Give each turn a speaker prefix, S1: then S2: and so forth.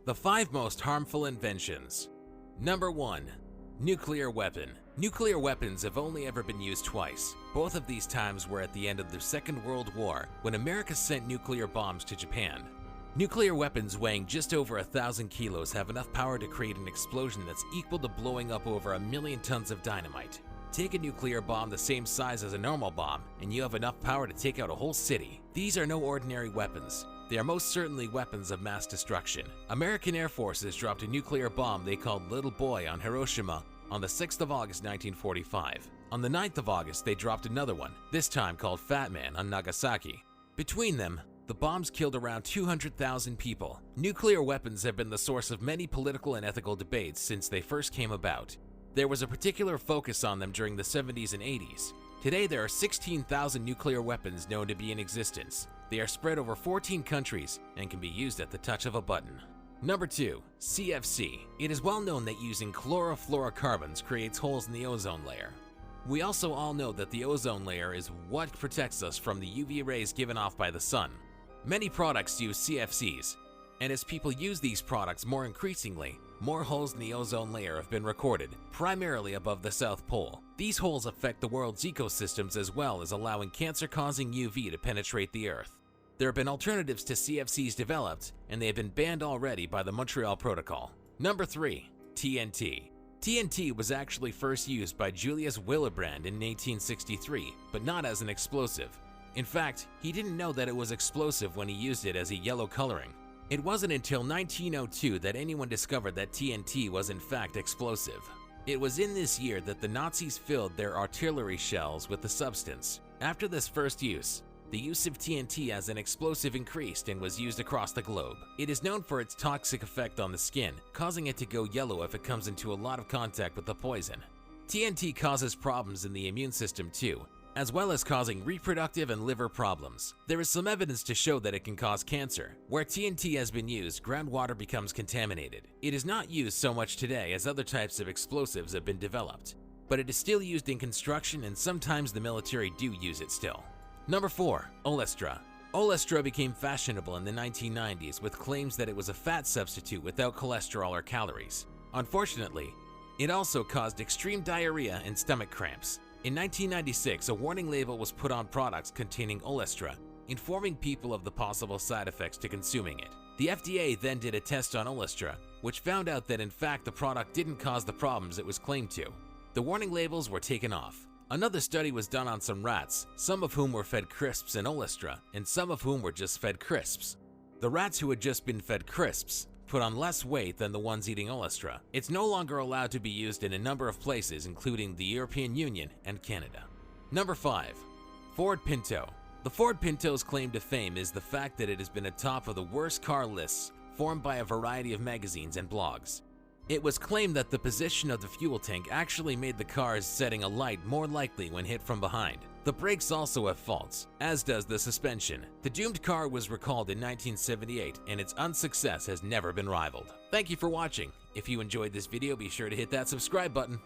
S1: The 5 most harmful inventions. Number 1. Nuclear weapon. Nuclear weapons have only ever been used twice. Both of these times were at the end of the Second World War, when America sent nuclear bombs to Japan. Nuclear weapons weighing just over 1,000 kilos have enough power to create an explosion that's equal to blowing up over 1,000,000 tons of dynamite. Take a nuclear bomb the same size as a normal bomb, and you have enough power to take out a whole city. These are no ordinary weapons. They are most certainly weapons of mass destruction. American Air Forces dropped a nuclear bomb they called Little Boy on Hiroshima on the 6th of August 1945. On the 9th of August, they dropped another one, this time called Fat Man on Nagasaki. Between them, the bombs killed around 200,000 people. Nuclear weapons have been the source of many political and ethical debates since they first came about. There was a particular focus on them during the 70s and 80s. Today, there are 16,000 nuclear weapons known to be in existence. They are spread over 14 countries and can be used at the touch of a button. Number 2. CFC. It is well known that using chlorofluorocarbons creates holes in the ozone layer. We also all know that the ozone layer is what protects us from the UV rays given off by the sun. Many products use CFCs, and as people use these products more increasingly, more holes in the ozone layer have been recorded, primarily above the South Pole. These holes affect the world's ecosystems as well as allowing cancer-causing UV to penetrate the Earth. There have been alternatives to CFCs developed, and they have been banned already by the Montreal Protocol. Number 3. TNT. TNT was actually first used by Julius Willebrand in 1863, but not as an explosive. In fact, he didn't know that it was explosive when he used it as a yellow coloring. It wasn't until 1902 that anyone discovered that TNT was in fact explosive. It was in this year that the Nazis filled their artillery shells with the substance. After this first use, the use of TNT as an explosive increased and was used across the globe. It is known for its toxic effect on the skin, causing it to go yellow if it comes into a lot of contact with the poison. TNT causes problems in the immune system too, as well as causing reproductive and liver problems. There is some evidence to show that it can cause cancer. Where TNT has been used, groundwater becomes contaminated. It is not used so much today as other types of explosives have been developed, but it is still used in construction and sometimes the military do use it still. Number 4. Olestra. Olestra became fashionable in the 1990s with claims that it was a fat substitute without cholesterol or calories. Unfortunately, it also caused extreme diarrhea and stomach cramps. In 1996, a warning label was put on products containing Olestra, informing people of the possible side effects to consuming it. The FDA then did a test on Olestra, which found out that in fact the product didn't cause the problems it was claimed to. The warning labels were taken off. Another study was done on some rats, some of whom were fed crisps and Olestra, and some of whom were just fed crisps. The rats who had just been fed crisps put on less weight than the ones eating Olestra. It's no longer allowed to be used in a number of places, including the European Union and Canada. Number 5. Ford Pinto. The Ford Pinto's claim to fame is the fact that it has been atop of the worst car lists formed by a variety of magazines and blogs. It was claimed that the position of the fuel tank actually made the car's setting alight more likely when hit from behind. The brakes also have faults, as does the suspension. The doomed car was recalled in 1978 and its unsuccess has never been rivaled. Thank you for watching. If you enjoyed this video, be sure to hit that subscribe button.